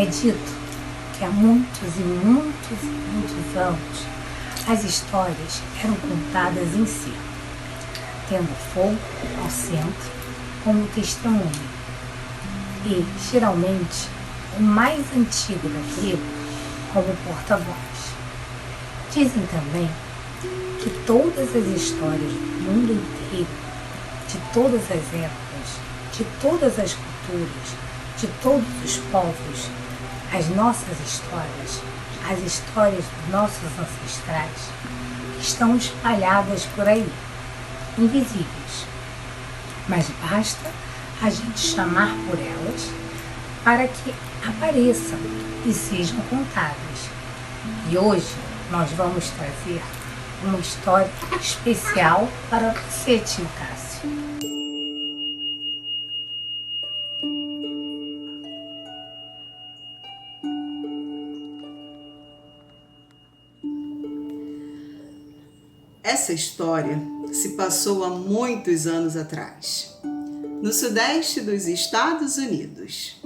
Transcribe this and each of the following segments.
É dito que há muitos e muitos e muitos anos as histórias eram contadas em si, tendo fogo ao centro como testemunha. E, geralmente, o mais antigo daquilo como porta-voz. Dizem também que todas as histórias do mundo inteiro, de todas as épocas, de todas as culturas, de todos os povos, as nossas histórias, as histórias dos nossos ancestrais, estão espalhadas por aí, invisíveis. Mas basta a gente chamar por elas para que apareçam e sejam contadas. E hoje nós vamos trazer uma história especial para você, tio Cássio. Essa história se passou há muitos anos atrás, no sudeste dos Estados Unidos.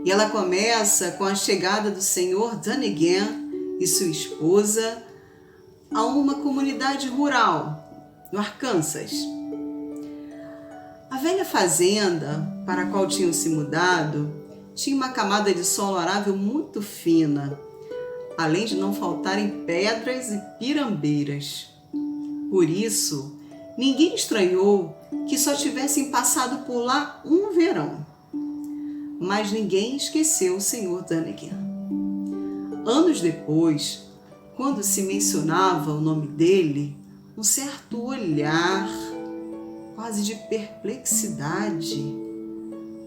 E ela começa com a chegada do senhor Dunnigan e sua esposa a uma comunidade rural, no Arkansas. A velha fazenda para a qual tinham se mudado tinha uma camada de solo arável muito fina, além de não faltarem pedras e pirambeiras. Por isso, ninguém estranhou que só tivessem passado por lá um verão. Mas ninguém esqueceu o Sr. Dunnigan. Anos depois, quando se mencionava o nome dele, um certo olhar, quase de perplexidade,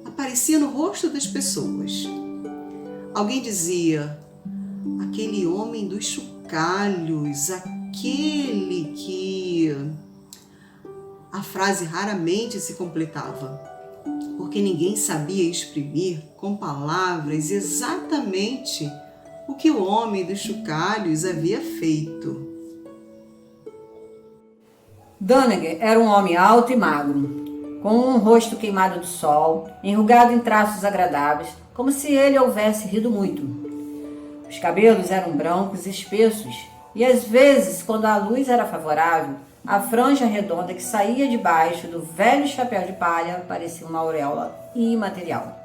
aparecia no rosto das pessoas. Alguém dizia: aquele homem dos chocalhos, aquele que... A frase raramente se completava, porque ninguém sabia exprimir com palavras exatamente o que o homem dos chocalhos havia feito. Dunnigan era um homem alto e magro, com um rosto queimado do sol, enrugado em traços agradáveis, como se ele houvesse rido muito. Os cabelos eram brancos e espessos, e às vezes, quando a luz era favorável, a franja redonda que saía debaixo do velho chapéu de palha parecia uma auréola imaterial.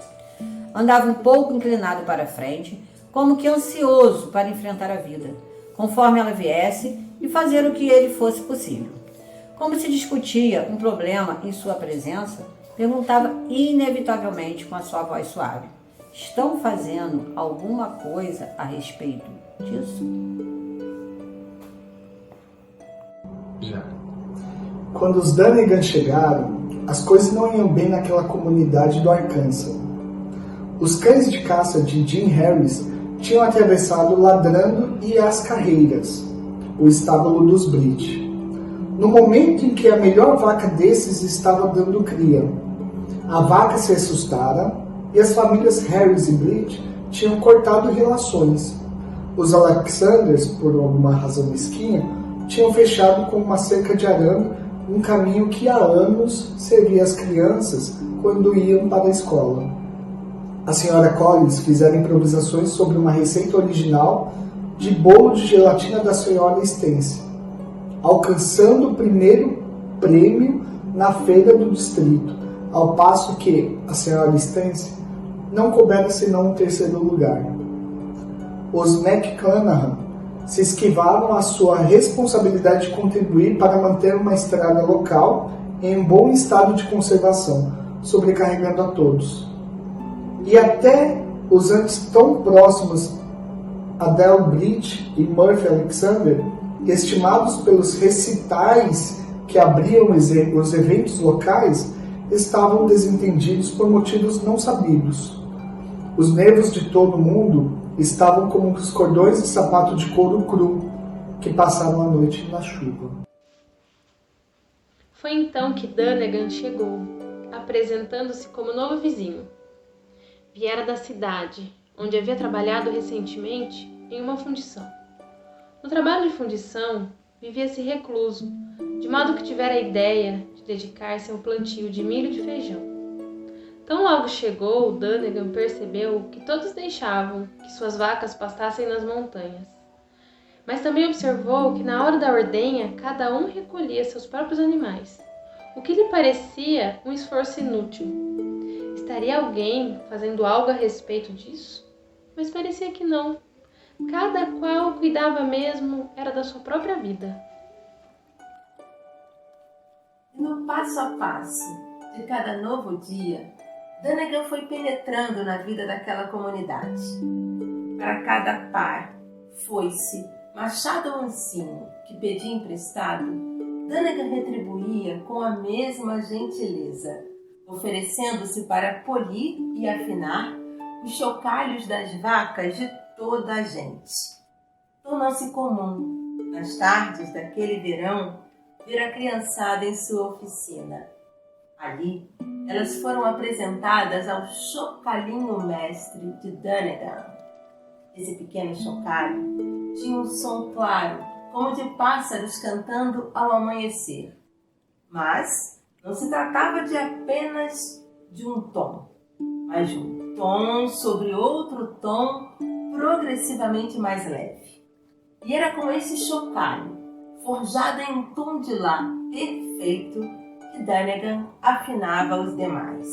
Andava um pouco inclinado para a frente, como que ansioso para enfrentar a vida, conforme ela viesse, e fazer o que ele fosse possível. Como se discutia um problema em sua presença, perguntava inevitavelmente com a sua voz suave: estão fazendo alguma coisa a respeito disso? Quando os Dunnigan chegaram, as coisas não iam bem naquela comunidade do Arkansas. Os cães de caça de Jim Harris tinham atravessado ladrando e as carreiras, o estábulo dos Britt, no momento em que a melhor vaca desses estava dando cria. A vaca se assustara e as famílias Harris e Britt tinham cortado relações. Os Alexanders, por alguma razão mesquinha, tinham fechado com uma cerca de arame um caminho que há anos servia as crianças quando iam para a escola. A senhora Collins fizera improvisações sobre uma receita original de bolo de gelatina da senhora Stance, alcançando o primeiro prêmio na feira do distrito, ao passo que a senhora Stance não coubera senão o terceiro lugar. Os McClanahan se esquivaram à sua responsabilidade de contribuir para manter uma estrada local em um bom estado de conservação, sobrecarregando a todos. E até os antes tão próximos Adele Britt e Murphy Alexander, estimados pelos recitais que abriam os eventos locais, estavam desentendidos por motivos não sabidos. Os nervos de todo mundo estavam como os cordões de sapato de couro cru que passaram a noite na chuva. Foi então que Dunnigan chegou, apresentando-se como novo vizinho. Viera da cidade, onde havia trabalhado recentemente em uma fundição. No trabalho de fundição, vivia-se recluso, de modo que tivera a ideia de dedicar-se ao plantio de milho e de feijão. Tão logo chegou, Dunnigan percebeu que todos deixavam que suas vacas pastassem nas montanhas. Mas também observou que na hora da ordenha, cada um recolhia seus próprios animais, o que lhe parecia um esforço inútil. Estaria alguém fazendo algo a respeito disso? Mas parecia que não. Cada qual cuidava mesmo era da sua própria vida. E no passo a passo de cada novo dia, Dunnigan foi penetrando na vida daquela comunidade. Para cada par, foice, machado ou ancinho que pedia emprestado, Dunnigan retribuía com a mesma gentileza, oferecendo-se para polir e afinar os chocalhos das vacas de toda a gente. Tornou-se comum, nas tardes daquele verão, ver a criançada em sua oficina. Ali, elas foram apresentadas ao chocalhinho mestre de Dunnigan. Esse pequeno chocalho tinha um som claro, como de pássaros cantando ao amanhecer. Mas não se tratava de apenas de um tom, mas de um tom sobre outro tom progressivamente mais leve. E era com esse chocalho, forjado em um tom de lá perfeito, que Dunnigan afinava os demais.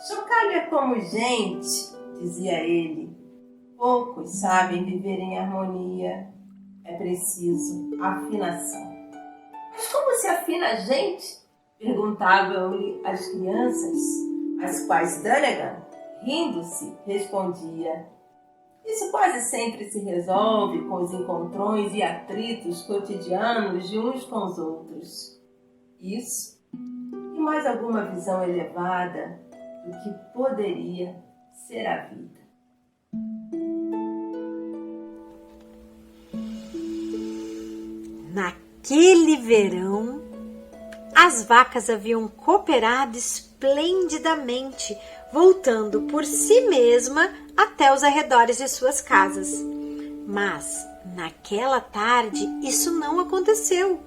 Chocalho é como gente, dizia ele. Poucos sabem viver em harmonia. É preciso afinação. Mas como se afina a gente? Perguntavam-lhe as crianças, às quais Dunnigan, rindo-se, respondia: isso quase sempre se resolve com os encontrões e atritos cotidianos de uns com os outros. Isso e mais alguma visão elevada do que poderia ser a vida. Naquele verão, as vacas haviam cooperado esplendidamente, voltando por si mesma até os arredores de suas casas. Mas, naquela tarde, isso não aconteceu.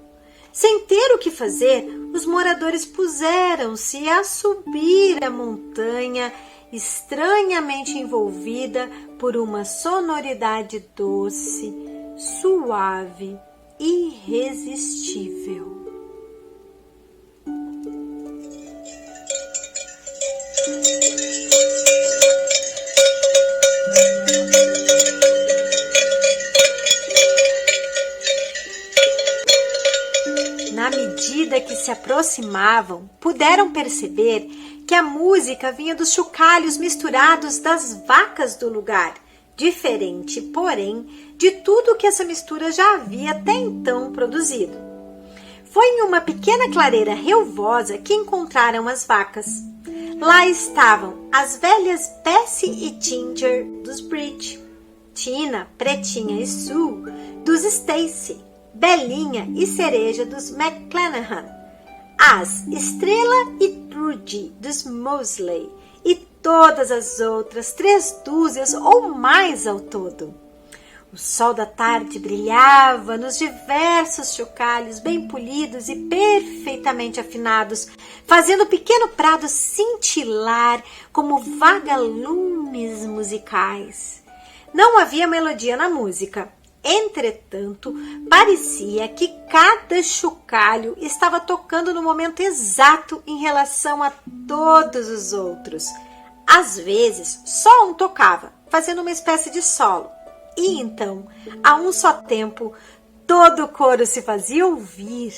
Sem ter o que fazer, os moradores puseram-se a subir a montanha, estranhamente envolvida por uma sonoridade doce, suave, irresistível. Na medida que se aproximavam, puderam perceber que a música vinha dos chocalhos misturados das vacas do lugar, diferente, porém, de tudo que essa mistura já havia até então produzido. Foi em uma pequena clareira relvosa que encontraram as vacas. Lá estavam as velhas Bessie e Ginger dos Bridge, Tina, Pretinha e Sue dos Stacy, Belinha e Cereja dos McClanahan, as Estrela e Trudy dos Mosley e todas as outras 3 dúzias ou mais ao todo. O sol da tarde brilhava nos diversos chocalhos bem polidos e perfeitamente afinados, fazendo o pequeno prado cintilar como vagalumes musicais. Não havia melodia na música. Entretanto, parecia que cada chocalho estava tocando no momento exato em relação a todos os outros. Às vezes, só um tocava, fazendo uma espécie de solo. E então, a um só tempo, todo o coro se fazia ouvir.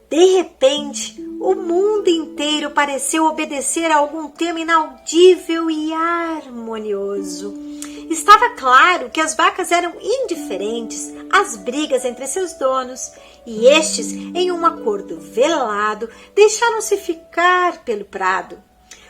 De repente, o mundo inteiro pareceu obedecer a algum tema inaudível e harmonioso. Estava claro que as vacas eram indiferentes às brigas entre seus donos, e estes, em um acordo velado, deixaram-se ficar pelo prado.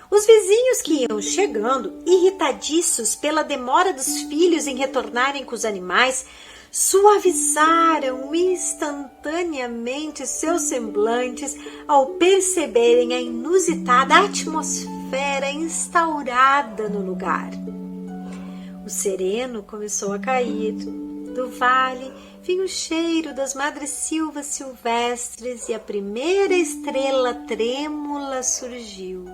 Os vizinhos que iam chegando, irritadiços pela demora dos filhos em retornarem com os animais, suavizaram instantaneamente seus semblantes ao perceberem a inusitada atmosfera instaurada no lugar. O sereno começou a cair. Do vale vinha o cheiro das madressilvas silvestres e a primeira estrela trêmula surgiu.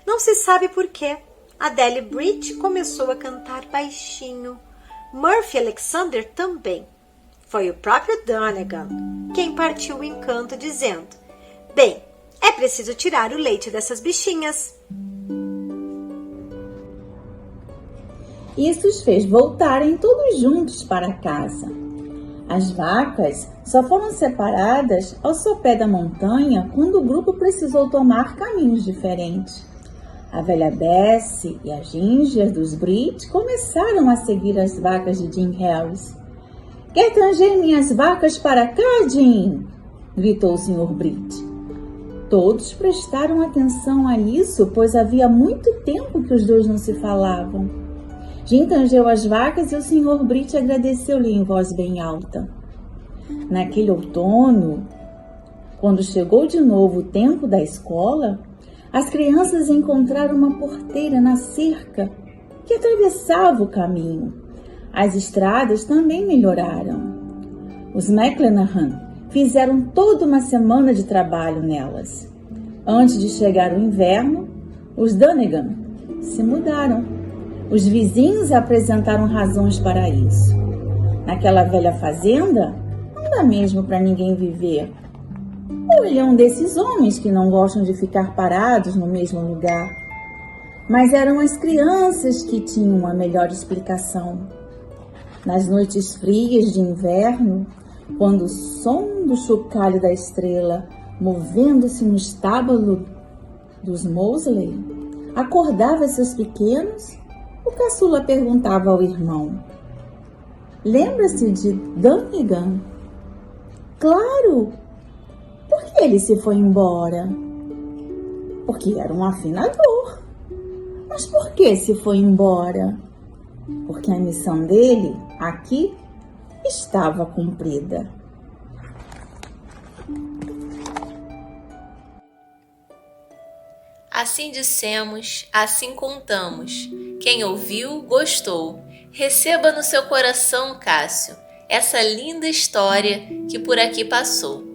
Não se sabe por quê. Adele Britt começou a cantar baixinho. Murphy Alexander também. Foi o próprio Donegan quem partiu o encanto dizendo: bem, é preciso tirar o leite dessas bichinhas. Isso os fez voltarem todos juntos para casa. As vacas só foram separadas ao sopé da montanha quando o grupo precisou tomar caminhos diferentes. A velha Bessie e a Ginger dos Britt começaram a seguir as vacas de Jim Harris. "Quer trazer minhas vacas para cá, Jim?" gritou o Sr. Britt. Todos prestaram atenção a isso, pois havia muito tempo que os dois não se falavam. Jim tangeu as vacas e o Sr. Britt agradeceu-lhe em voz bem alta. Naquele outono, quando chegou de novo o tempo da escola, as crianças encontraram uma porteira na cerca que atravessava o caminho. As estradas também melhoraram. Os McClanahan fizeram toda uma semana de trabalho nelas. Antes de chegar o inverno, os Donegan se mudaram. Os vizinhos apresentaram razões para isso. Naquela velha fazenda, não dá mesmo para ninguém viver. Ou ele é um desses homens que não gostam de ficar parados no mesmo lugar. Mas eram as crianças que tinham a melhor explicação. Nas noites frias de inverno, quando o som do chocalho da estrela, movendo-se no estábulo dos Mosley, acordava seus pequenos, o caçula perguntava ao irmão: "Lembra-se de Donegan?" "Claro! Por que ele se foi embora?" "Porque era um afinador." "Mas por que se foi embora?" "Porque a missão dele aqui estava cumprida." Assim dissemos, assim contamos. Quem ouviu, gostou. Receba no seu coração, Cássio, essa linda história que por aqui passou.